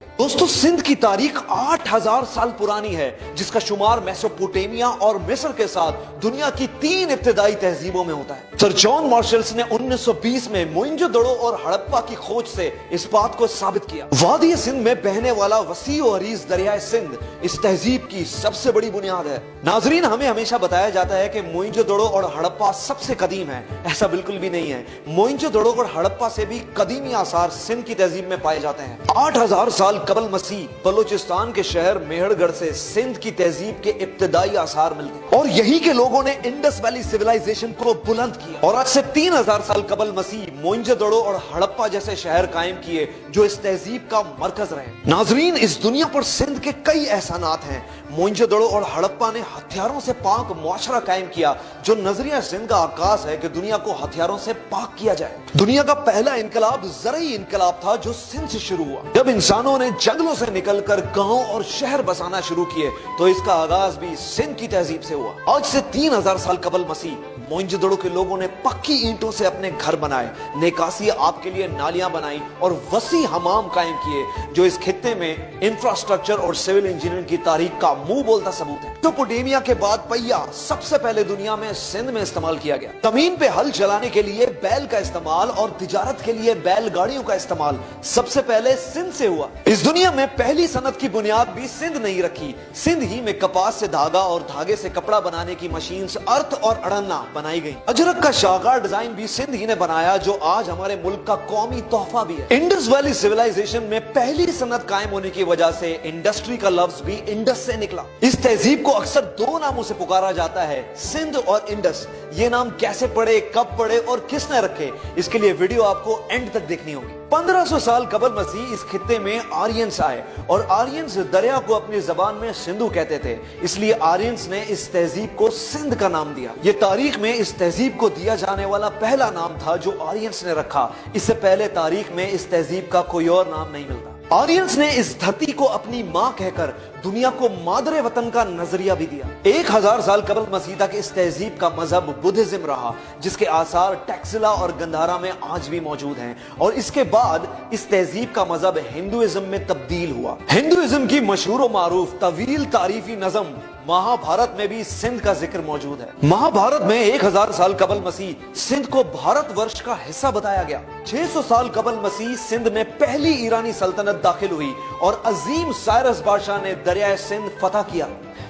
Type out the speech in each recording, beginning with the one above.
दोस्तों, सिंध की तारीख 8000 साल पुरानी है, जिसका शुमार मेसोपोटामिया और मिस्र के साथ दुनिया की 3 इब्तिदाई तहजीबों में होता है। सर जॉन मार्शल्स ने 1920 में मोइंजोदड़ो और हड़प्पा की खोज से इस बात को साबित किया। वादी सिंध में बहने वाला वसी और अरीज दरियाए सिंध इस तहजीब की सबसे बड़ी बुनियाद है। नाजरीन, हमें हमेशा बताया जाता है कि मोइंजोदड़ो और हड़प्पा सबसे कदीम है। ऐसा बिल्कुल भी नहीं है। मोइंजोदड़ो और हड़प्पा से भी कदीमी आसार सिंध की तहजीब में पाए जाते हैं। 8000 साल कबल मसीह बलूचिस्तान के शहर मेहरगढ़ से सिंध की तहजीब के इब्तिदाई आसार मिलते और यहीं के लोगों ने इंडस वैली सिविलाइजेशन को बुलंद किया। और आज से 3000 साल कबल मसीह मोइंजोदड़ो और हड़प्पा जैसे शहर कायम किए जो इस तहजीब का मरकज रहे। नाजरीन, इस दुनिया पर सिंध के कई एहसानात हैं। मोइंजोदड़ो और हड़प्पा ने हथियारों से पाक मुआशरा कायम किया, जो नजरिया सिंध का आकाश है कि दुनिया को हथियारों से पाक किया जाए। दुनिया का पहला इनकलाब ज़रई इनकलाब था जो सिंध से शुरू हुआ। जब इंसानों ने जंगलों से निकलकर गांव और शहर बसाना शुरू किए तो इसका आगाज भी सिंध की तहजीब से हुआ। आज से 3000 साल कबल मसीह मोइंजोदड़ो के लोगों ने पक्की ईंटों से अपने घर बनाए, निकासी आपके लिए नालियां बनाई और वसी हमाम कायम किए, जो इस खित्ते में इंफ्रास्ट्रक्चर और सिविल इंजीनियरिंग की तारीख का मुंह बोलता सबूत है। मेसोपोटामिया के बाद पहिया सबसे पहले दुनिया में सिंध में इस्तेमाल किया गया। जमीन पे हल चलाने के लिए बैल का इस्तेमाल और तिजारत के लिए बैलगाड़ियों का इस्तेमाल सबसे पहले सिंध से हुआ। इस दुनिया में पहली सनत की बुनियाद भी सिंध नहीं रखी। सिंध ही में कपास से धागा और धागे से कपड़ा बनाने की मशीन अर्थ और अड़न्ना बनाई गई। अजरक का शाहकार डिजाइन भी सिंध ही ने बनाया, जो आज हमारे मुल्क का कौमी तोहफा भी है। इंडस वैली सिविलाइजेशन में पहली सनत कायम होने की वजह से इंडस्ट्री का लफ्ज भी इंडस से निकला। इस तहजीब को अक्सर 2 नामों से पुकारा जाता है, सिंध और इंडस। ये नाम कैसे पड़े, कब पड़े और किसने रखे, इसके लिए वीडियो आपको एंड तक देखनी होगी। 1500 साल कबल मसीह इस खित्ते में आर्यंस आए और आर्यंस दरिया को अपनी जबान में सिंधु कहते थे, इसलिए आर्यंस ने इस तहजीब को सिंध का नाम दिया। ये तारीख में इस तहजीब को दिया जाने वाला पहला नाम था जो आर्यंस ने रखा। इससे पहले तारीख में इस तहजीब का कोई और नाम नहीं मिलता। आर्यंस ने इस धरती को अपनी मां कहकर दुनिया को मादरे वतन का नजरिया भी दिया। 1000 साल कबल मसीह तक इस तहजीब का मजहब बुद्धिज्म रहा, जिसके आसार टैक्सिला और गंधारा में आज भी मौजूद हैं। और इसके बाद इस तहजीब का मजहब हिंदुइज्म में तब्दील हुआ। हिंदुइज्म की मशहूर और मारूफ तवील तारीफी नज़म महाभारत में भी सिंध का जिक्र मौजूद है। महाभारत में 1000 साल कबल मसीह सिंध को भारतवर्ष का हिस्सा बताया गया। 600 साल कबल मसीह सिंध में पहली ईरानी सल्तनत दाखिल हुई और अजीम साइरस बादशाह ने दरियाए सिंध फतह किया।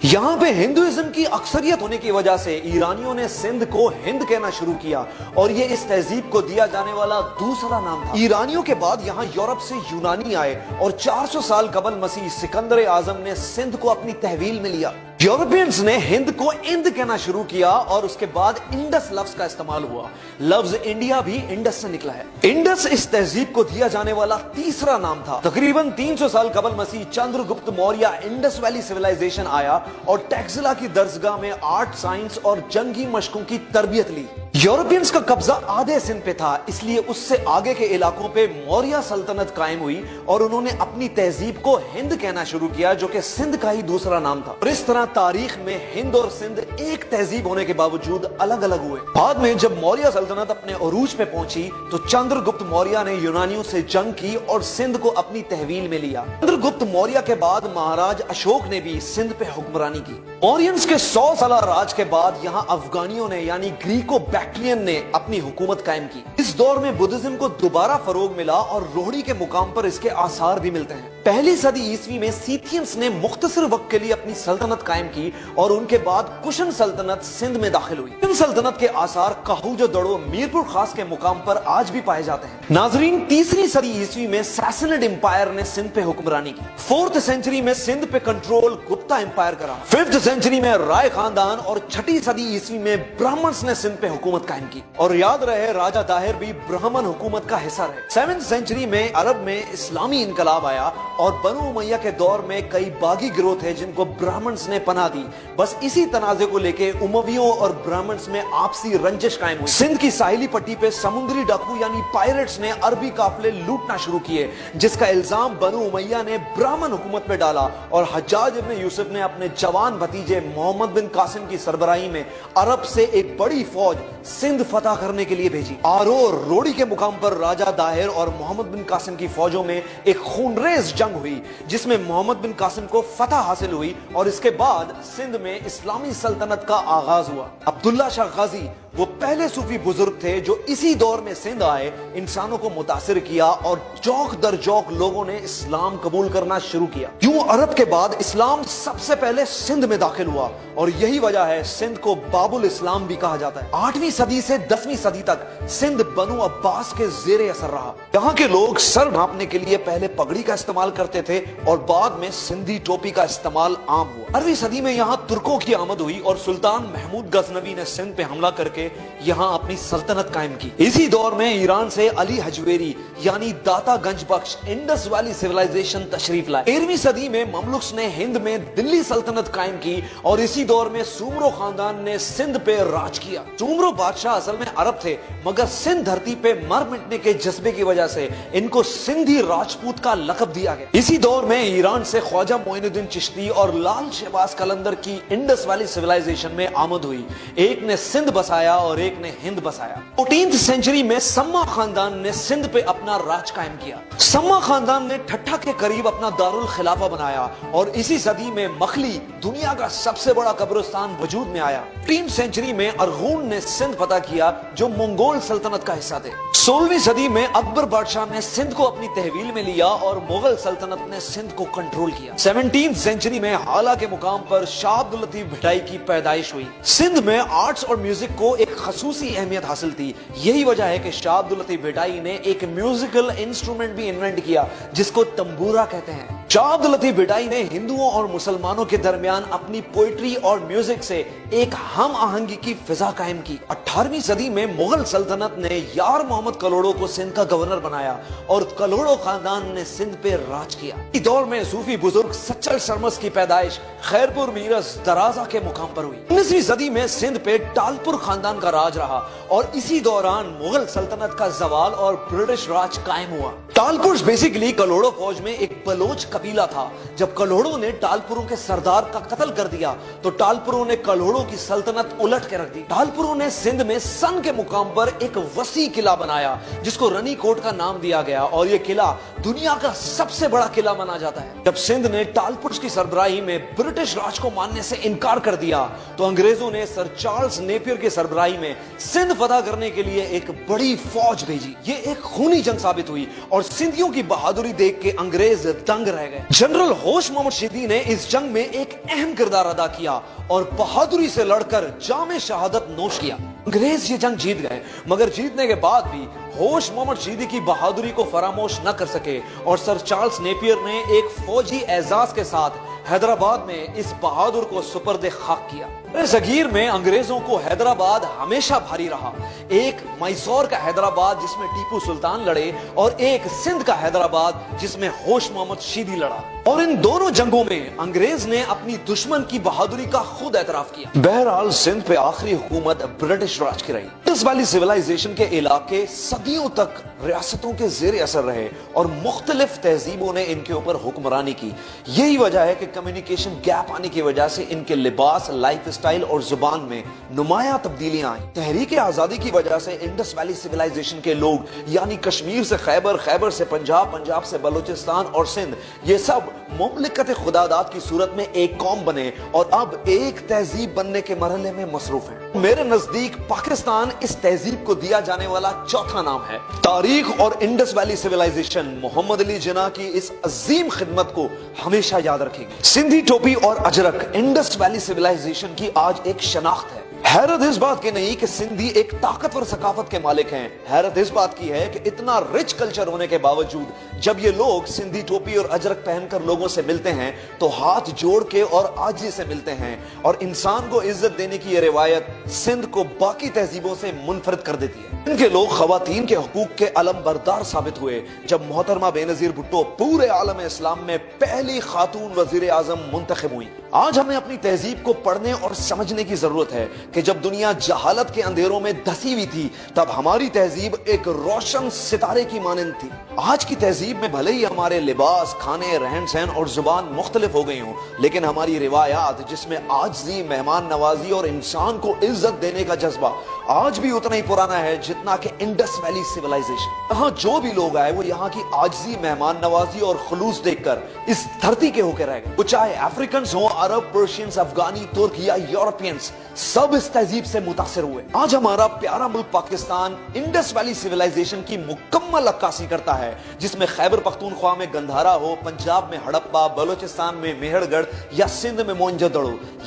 यहाँ पे हिंदुइज्म की अक्सरियत होने की वजह से ईरानियों ने सिंध को हिंद कहना शुरू किया और ये इस तहजीब को दिया जाने वाला दूसरा नाम था। ईरानियों के बाद यहाँ यूरोप से यूनानी आए और 400 साल कबल मसीह सिकंदर आजम ने सिंध को अपनी तहवील में लिया। यूरोपियंस ने हिंद को इंद कहना शुरू किया और उसके बाद इंडस लफ्ज का इस्तेमाल हुआ। लफ्ज इंडिया भी इंडस से निकला है। इंडस इस तहजीब को दिया जाने वाला तीसरा नाम था। तकरीबन 300 साल कबल मसीह Chandragupta Maurya Indus valley civilisation आया और टैक्सिला की दरसगाह में आर्ट, साइंस और जंगी मशकों की तरबियत ली। यूरोपियंस का कब्जा आधे सिंध पे था, इसलिए उससे आगे के इलाकों पे मौर्य सल्तनत कायम हुई और उन्होंने अपनी तहजीब को हिंद कहना शुरू किया, जो कि सिंध का ही दूसरा नाम था। और इस तरह तारीख में हिंद और सिंध एक तहजीब होने के बावजूद अलग अलग हुए। बाद में जब मौर्य सल्तनत अपने अरूज पे पहुंची तो चंद्रगुप्त मौर्य ने यूनानियों से जंग की और सिंध को अपनी तहवील में लिया। चंद्रगुप्त मौर्य के बाद महाराज अशोक ने भी सिंध पे हुक्मरानी की। मौर्यंस के 100 साल राज के बाद यहाँ अफगानियों ने यानी ग्रीको बैक्ट्रियन ने अपनी हुकूमत कायम की। इस दौर में बुद्धिज्म को दोबारा फरोग मिला और रोहड़ी के मुकाम पर इसके आसार भी मिलते हैं। पहली सदी ईस्वी में सीथियंस ने मुख्तसर वक्त के लिए अपनी सल्तनत कायम की और उनके बाद कुशन सल्तनत सिंध में दाखिल हुई। इन सल्तनत के आसार काहूजोदड़ो मीरपुर खास के मुकाम पर आज भी पाए जाते हैं। नाजरीन, तीसरी सदी ईस्वी में सैसनिड एम्पायर ने सिंध पे हुक्मरानी की। 4th सेंचुरी में सिंध पे कंट्रोल गुप्ता एम्पायर करा। 5th सेंचुरी में राय खानदान और 6ठी सदी ईस्वी में ब्राह्मण्स ने सिंध पे हुकूमत कायम की। और याद रहे, राजा दाहिर भी ब्राह्मण हुकूमत का हिस्सा रहे। 7th सेंचुरी में अरब में इस्लामी इनकलाब आया और बनु उमैया के दौर में कई बागी गिरोह थे जिनको ब्राह्मण्स ने पनाह दी। बस इसी तनाजे को लेके उमवियों और ब्राह्मण्स में आपसी रंजिश कायम हुई। सिंध की साहिली पट्टी पे समुद्री डाकू यानी पायरेट्स ने अरबी काफिले लूटना शुरू किए, जिसका इल्जाम बनु उमैया ने ब्राह्मण हुकूमत पे डाला और हज्जाज इब्न यूसुफ ने अपने जवान भतीजे मोहम्मद बिन कासिम की सरबराही में अरब से एक बड़ी फौज सिंध फतह करने के लिए भेजी। आरो और रोड़ी के मुकाम पर राजा दाहिर और मोहम्मद बिन कासिम की फौजों में एक खूनरेज जंग हुई, जिसमें मोहम्मद बिन कासिम को फतह हासिल हुई और इसके बाद सिंध में इस्लामी सल्तनत का आगाज हुआ। अब्दुल्ला शाह गाजी वो पहले सूफी बुजुर्ग थे जो इसी दौर में सिंध आए, इंसानों को मुतासिर किया और चौक दर चौक लोगों ने इस्लाम कबूल करना शुरू किया। यूं अरब के बाद इस्लाम सबसे पहले सिंध में दाखिल हुआ और यही वजह है सिंध को बाबुल इस्लाम भी कहा जाता है। 8वीं सदी से 10वीं सदी तक सिंध बनु अब्बास के जेरे असर रहा। यहाँ के लोग सर ढांपने के लिए पहले पगड़ी का इस्तेमाल करते थे और बाद में सिंधी टोपी का इस्तेमाल आम हुआ। 18वीं सदी में यहाँ तुर्कों की आमद हुई और सुल्तान महमूद गजनवी ने सिंध पे हमला करके यहाँ अपनी सल्तनत कायम की। इसी दौर में ईरान से अली हजवेरी यानी दाता गंज बख्श इंडस वैली सिविलाइजेशन तशरीफ लाए। 13वीं सदी में ममलुक्स ने हिंद में दिल्ली सल्तनत कायम की और इसी दौर में सुमरो खानदान ने सिंध पे राज किया। सुमरो बादशाह असल में अरब थे, मगर सिंध धरती पे मर मिटने के जज्बे की वजह से इनको सिंधी राजपूत का लकब दिया गया। इसी दौर में ईरान से ख्वाजा मोइनुद्दीन चिश्ती और लाल शहबाज कलंदर की इंडस वैली सिविलाइजेशन में आमद हुई। एक ने सिंध बसाया और एक ने हिंद बसाया। 14वीं सेंचुरी में सम्मा खानदान ने सिंध पे अपना राज कायम किया। सम्मा खानदान ने ठट्ठा के करीब अपना दारुल खिलाफा बनाया और इसी सदी में मखली दुनिया का सबसे बड़ा कब्रिस्तान वजूद में आया। 15वीं सेंचुरी में अरगून ने सिंध फतह किया जो मंगोल सल्तनत का हिस्सा थे। 16वीं सदी में अकबर बादशाह ने सिंध को अपनी तहवील में लिया और मुगल सल्तनत ने सिंध को कंट्रोल किया। 17वीं सेंचुरी में हाला के मुकाम पर शाह अब्दुल लतीफ भिटाई की पैदाइश हुई। सिंध में आर्ट्स और म्यूजिक को एक खसूसी अहमियत हासिल थी। यही वजह है कि शाह अब्दुल लतीफ भिटाई ने एक म्यूजिकल इंस्ट्रूमेंट भी इन्वेंट किया जिसको तंबूरा कहते हैं। शाह अब्दुल लतीफ भिटाई ने हिंदुओं और मुसलमानों के दरमियान अपनी पोइट्री और म्यूजिक से एक हम आहंगी की फिजा कायम की। 18वीं सदी में मुगल सल्तनत ने यार मोहम्मद कलोड़ो को सिंध का गवर्नर बनाया और कलोड़ो खानदान ने सिंध पे राज किया। इस दौर में सूफी बुजुर्ग सच्चल शर्मस की पैदाइश खैरपुर मीरस दराजा के मुकाम पर हुई। 19वीं सदी में सिंध पे टालपुर खानदान का राज रहा और इसी दौरान मुगल सल्तनत का जवाल और ब्रिटिश राज कायम हुआ। टालपुर बेसिकली कलोड़ो फौज में एक बलोच कबीला था। जब कलोड़ो ने टालपुरों के सरदार का कत्ल कर दिया तो टालपुरों ने कलोड़ो की सल्तनत उलट के रख दी। टालपुरों ने सिंध में सन के मुकाम पर एक वसी किला बनाया जिसको रनी कोट का नाम दिया गया और यह किला दुनिया का सबसे बड़ा किला माना जाता है। जब सिंध ने टालपुर की सरबराही में ब्रिटिश राज को मानने से इनकार कर दिया तो अंग्रेजों ने सर चार्ल्स नेपियर की सरबराही में सिंध फतह करने के लिए एक बड़ी फौज भेजी। ये एक खूनी जंग साबित हुई और सिंधियों की बहादुरी देख के अंग्रेज दंग रह गए। जनरल होश मोहम्मद शीदी ने इस जंग में एक अहम किरदार अदा किया और बहादुरी से लड़कर जामे शहादत नोश किया। अंग्रेज ये जंग जीत गए, मगर जीतने के बाद भी होश मोहम्मद शीदी की बहादुरी को फरामोश न कर सके और सर चार्ल्स नेपियर ने एक फौजी एजाज के साथ हैदराबाद में इस बहादुर को सुपर्द खाक किया। जगीर में अंग्रेजों को हैदराबाद हमेशा भारी रहा। एक मैसूर का हैदराबाद जिसमें टीपू सुल्तान लड़े और एक सिंध का हैदराबाद जिसमें होश मोहम्मद शीदी लड़ा और इन दोनों जंगों में अंग्रेज ने अपनी दुश्मन की बहादुरी का खुद एतराफ किया। बहरहाल सिंध पे आखिरी हुकूमत ब्रिटिश राज की रही। इंडस वैली सिविलाइजेशन के इलाके सदियों तक रियासतों के जेर असर रहे और मुख्तलिफ तहजीबों ने इनके ऊपर हुक्मरानी की। यही वजह है कि कम्युनिकेशन गैप आने की वजह से इनके लिबास, लाइफ स्टाइल और जुबान में नुमाया तब्दीलियां आई। तहरीक आजादी की वजह से इंडस वैली सिविलाइजेशन के लोग यानी कश्मीर से खैबर, खैबर से पंजाब, पंजाब से बलूचिस्तान और सिंध, ये सब मुमलिकत खुदादात की सूरत में एक कौम बने और अब एक तहजीब बनने के मरहले में मसरूफ है। मेरे नजदीक पाकिस्तान इस तहजीब को दिया जाने वाला चौथा नाम है। तारीख और Indus valley civilisation Mohammad Ali Jinnah की इस अजीम खिदमत को हमेशा याद रखेगी। सिंधी टोपी और अजरक इंडस वैली सिविलाइजेशन की आज एक शनाख्त है। हैरत इस बात की नहीं कि सिंधी एक ताकतवर सकाफत के मालिक हैं, हैरत इस बात की है कि इतना रिच कल्चर होने के बावजूद जब ये लोग सिंधी टोपी और अजरक पहनकर लोगों से मिलते हैं तो हाथ जोड़ के और आजी से मिलते हैं और इंसान को इज्जत देने की ये रिवायत सिंध को बाकी तहजीबों से मुनफरद कर देती है। इनके लोग खवातीन के हकूक के अलम बरदार साबित हुए जब मोहतरमा बेनजीर भुट्टो पूरे आलम इस्लाम में पहली खातून वजीर आजम मुंतखब हुई। आज हमें अपनी तहजीब को पढ़ने और समझने की जरूरत है कि जब दुनिया जहालत के अंधेरों में धसी हुई थी तब हमारी तहजीब एक रोशन सितारे की मानंद थी। आज की तहजीब تہذیب میں بھلے ہی ہمارے لباس، کھانے، رہن سہن اور زبان مختلف ہو گئی ہوں، لیکن ہماری روایات جس میں عاجزی، مہمان نوازی اور انسان کو عزت دینے کا جذبہ آج بھی اتنا ہی پرانا ہے جتنا کہ انڈس ویلی سیولائزیشن۔ یہاں جو بھی لوگ آئے وہ یہاں کی عاجزی، مہمان نوازی اور خلوص دیکھ کر اس دھرتی کے ہو کے رہ گئے۔ وہ چاہے افریکنز ہوں، عرب، پرشینز، افغانی، ترک یا یورپینز، سب اس تہذیب سے متاثر ہوئے۔ آج ہمارا پیارا ملک پاکستان انڈس ویلی سیولائزیشن کی مکمل عکاسی کرتا ہے، جس میں خیبر پختونخوا میں گندھارا ہو، پنجاب میں ہڑپا، بلوچستان میں میہر گڑھ یا سندھ میں موئنجو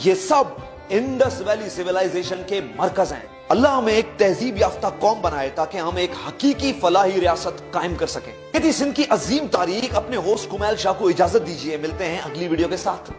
یہ سب انڈس ویلی سیولائزیشن کے مرکز ہیں۔ اللہ ہمیں ایک تہذیب یافتہ قوم بنائے تاکہ ہم ایک حقیقی فلاحی ریاست قائم کر سکیں۔ یہ تھی سندھ کی عظیم تاریخ۔ اپنے ہوسٹ کمیل شاہ کو اجازت دیجیے، ملتے ہیں اگلی ویڈیو کے ساتھ۔